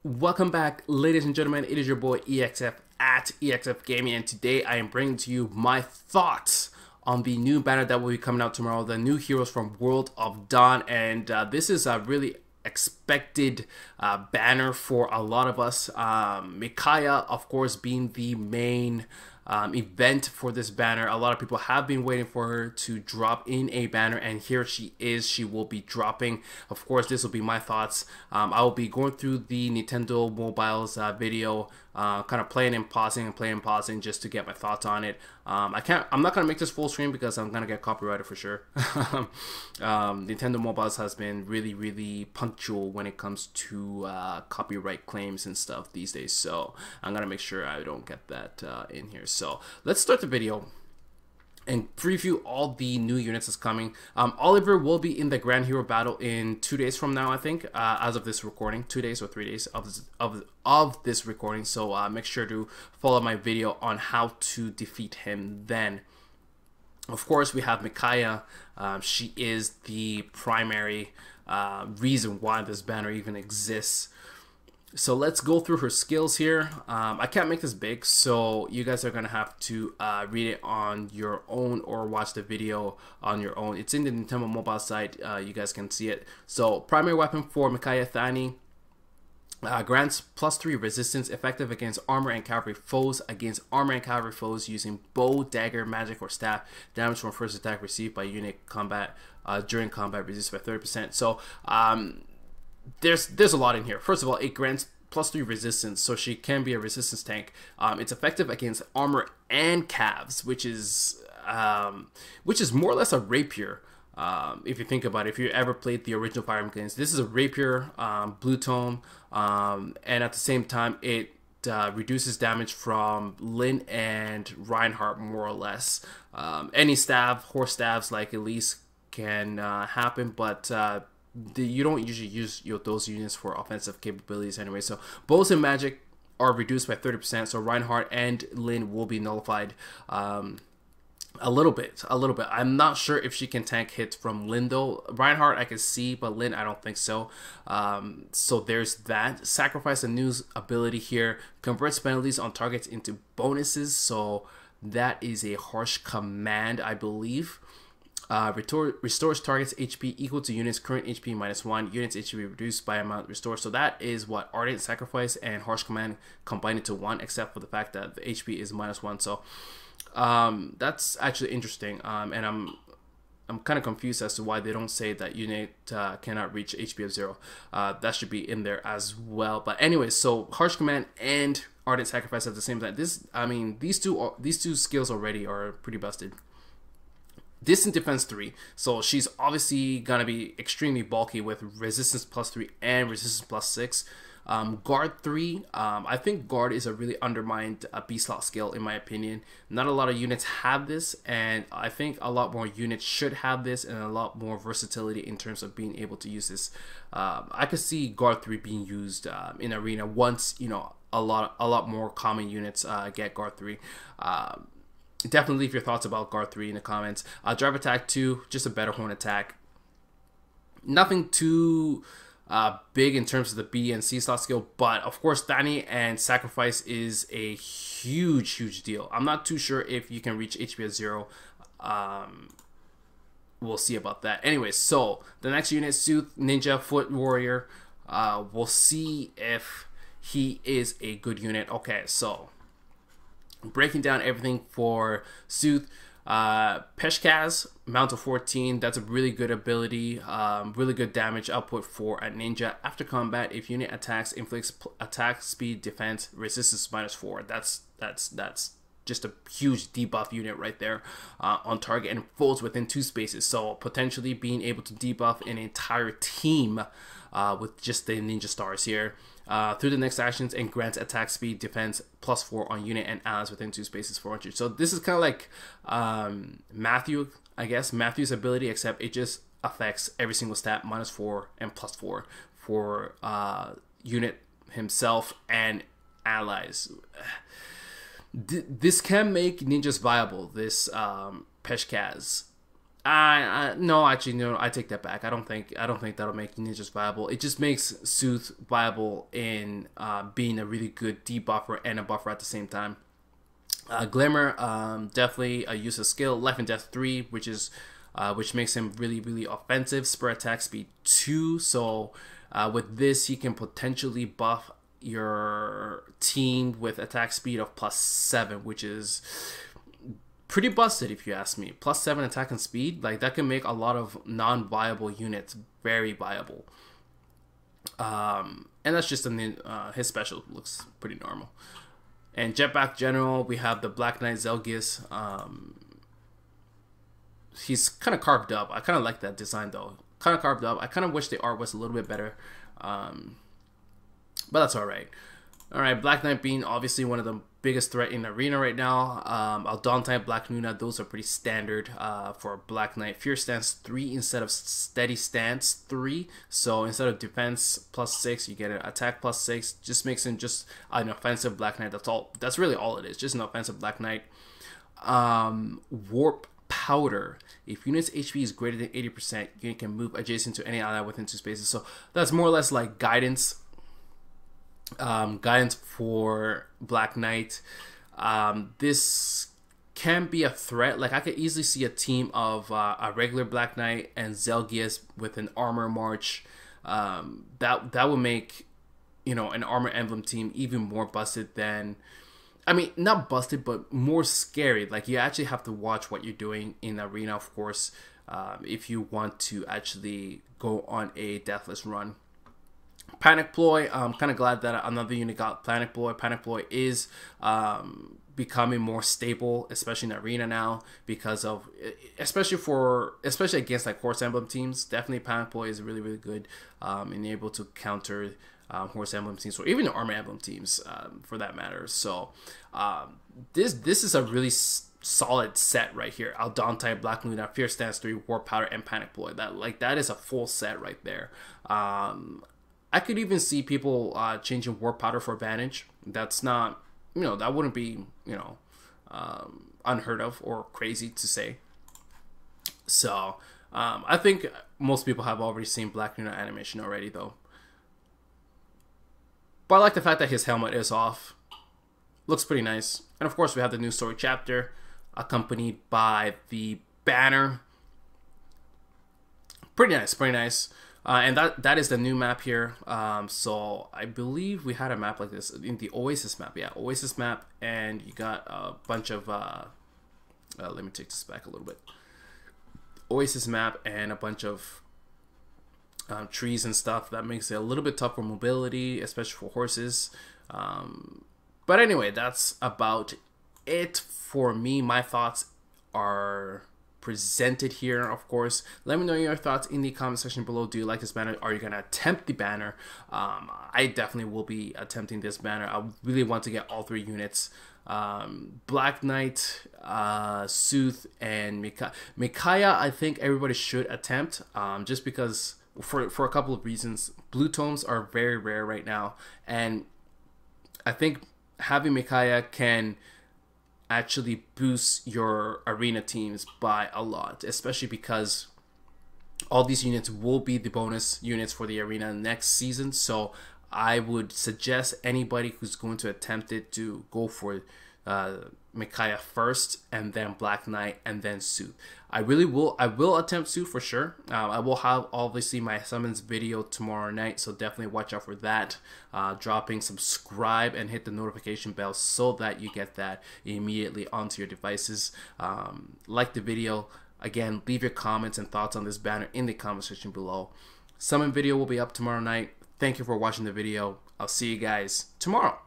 Welcome back, ladies and gentlemen. It is your boy EXF at EXFGaming, and today I am bringing to you my thoughts on the new banner that will be coming out tomorrow, the new heroes from World of Dawn. And this is a really expected banner for a lot of us. Micaiah, of course, being the main event for this banner. A lot of people have been waiting for her to drop in a banner, and here she is. She will be dropping. Of course, this will be my thoughts. I will be going through the Nintendo Mobiles video, kind of playing and pausing just to get my thoughts on it. I'm not gonna make this full screen because I'm gonna get copyrighted for sure. Nintendo Mobiles has been really punctual when it comes to copyright claims and stuff these days, so I'm gonna make sure I don't get that in here. So let's start the video and preview all the new units that's coming. Oliver will be in the Grand Hero battle in 2 days from now, I think, as of this recording. 2 days or 3 days of this recording. So make sure to follow my video on how to defeat him then. Of course, we have Micaiah. She is the primary reason why this banner even exists. So let's go through her skills here. I can't make this big, so you guys are gonna have to read it on your own or watch the video on your own. It's in the Nintendo Mobile site. You guys can see it. So primary weapon for Micaiah Thani. Grants +3 resistance, effective against armor and cavalry foes. Against armor and cavalry foes using bow, dagger, magic, or staff. Damage from first attack received by unit combat during combat reduced by 30%. So there's a lot in here. First of all, it grants +3 resistance, so she can be a resistance tank. It's effective against armor and calves, which is more or less a rapier. If you think about it, if you ever played the original Fire Emblem games, this is a rapier, blue tone, and at the same time it reduces damage from Lynn and Reinhardt more or less. Any staff, horse staffs like Elise can happen, but you don't usually use those units for offensive capabilities anyway. So bows and magic are reduced by 30%. So Reinhardt and Lynn will be nullified a little bit. I'm not sure if she can tank hits from Lynn though. Reinhardt I can see, but Lynn I don't think so. So there's that. Sacrifice a new ability here. Converts penalties on targets into bonuses. So that is a harsh command, I believe. Restores targets HP equal to units current HP -1. Units HP reduced by amount restored. So that is what Ardent Sacrifice and Harsh Command combined into one, except for the fact that the HP is -1. So that's actually interesting. And I'm kind of confused as to why they don't say that unit cannot reach HP of 0. That should be in there as well. But anyway, so Harsh Command and Ardent Sacrifice at the same time. These two skills already are pretty busted. Distant defense 3, so she's obviously gonna be extremely bulky with resistance +3 and resistance +6. Guard 3, I think guard is a really undermined B-slot skill in my opinion. Not a lot of units have this, and I think a lot more units should have this, and a lot more versatility in terms of being able to use this. I could see guard 3 being used in arena once a lot more common units get guard 3. Definitely leave your thoughts about guard 3 in the comments. Drive attack 2, just a better horn attack. Nothing too big in terms of the B and C slot skill, but of course Thani and Sacrifice is a huge deal. I'm not too sure if you can reach HP of 0. We'll see about that. Anyway, so the next unit, Sooth, Ninja, Foot Warrior. We'll see if he is a good unit. Okay, so breaking down everything for Sooth. Peshkaz, Mount of 14, that's a really good ability, really good damage output for a ninja. After combat, if unit attacks, inflicts attack speed, defense, resistance -4. That's just a huge debuff unit right there on target, and folds within 2 spaces. So potentially being able to debuff an entire team with just the ninja stars here. Through the next actions, and grants attack speed, defense +4 on unit and allies within 2 spaces 400. So this is kind of like Matthew's ability, except it just affects every single stat -4 and +4 for unit himself and allies. This can make ninjas viable, this Peshkaz. No, actually, no. I take that back. I don't think that'll make ninjas viable. It just makes Sooth viable in being a really good debuffer and a buffer at the same time. Glimmer, definitely a use of skill. Life and Death 3, which makes him really offensive. Spur attack speed 2. So with this, he can potentially buff your team with attack speed of +7, which is pretty busted if you ask me. +7 attack and speed, like that can make a lot of non-viable units very viable. And that's just his special looks pretty normal. And Jetpack General, we have the Black Knight Zelgius. He's kind of carved up. I kind of like that design though. Kind of carved up. I kind of wish the art was a little bit better. But that's alright. Alright, Black Knight being obviously one of the biggest threat in the arena right now. Aldontai, Black Nuna, those are pretty standard for Black Knight. Fear Stance 3 instead of Steady Stance 3. So instead of defense +6, you get an attack +6. Just makes him just an offensive Black Knight. That's all. That's really all it is. Just an offensive Black Knight. Warp Powder. If unit's HP is greater than 80%, you can move adjacent to any ally within 2 spaces. So that's more or less like guidance. Guidance for Black Knight. This can be a threat. Like I could easily see a team of a regular Black Knight and Zelgius with an armor march. That would make, you know, an armor emblem team even more busted than, I mean, not busted, but more scary. Like you actually have to watch what you're doing in the arena, of course, if you want to actually go on a deathless run. Panic Ploy, I'm kind of glad that another unit got Panic Ploy. Panic Ploy is becoming more stable, especially in arena now, because of, especially against like Horse Emblem teams. Definitely Panic Ploy is really good and able to counter Horse Emblem teams, or even the Armor Emblem teams for that matter. So this is a really solid set right here. Aldontai, Black Luna, Fear Stance 3, Warp Powder, and Panic Ploy. That is a full set right there. I could even see people changing Warp Powder for Advantage. That's not, you know, that wouldn't be, you know, unheard of or crazy to say. So I think most people have already seen Black Luna animation already though. But I like the fact that his helmet is off. Looks pretty nice. And of course we have the new story chapter accompanied by the banner. Pretty nice, pretty nice. And that is the new map here. So I believe we had a map like this in the Oasis map. Yeah, Oasis map, and you got a bunch of let me take this back a little bit. Oasis map and a bunch of trees and stuff. That makes it a little bit tough for mobility, especially for horses. But anyway, that's about it for me. My thoughts are presented here, of course. Let me know your thoughts in the comment section below. Do you like this banner? Are you gonna attempt the banner? I definitely will be attempting this banner. I really want to get all 3 units. Black Knight, Sooth, and Micaiah. I think everybody should attempt, just because for a couple of reasons. Blue tomes are very rare right now, and I think having Micaiah can actually boost your arena teams by a lot, especially because all these units will be the bonus units for the arena next season. So I would suggest anybody who's going to attempt it to go for Micaiah first, and then Black Knight, and then Sooth. I will attempt Sooth for sure. I will have obviously my summons video tomorrow night, so definitely watch out for that. Dropping, subscribe, and hit the notification bell so that you get that immediately onto your devices. Like the video. Again, leave your comments and thoughts on this banner in the comment section below. Summon video will be up tomorrow night. Thank you for watching the video. I'll see you guys tomorrow.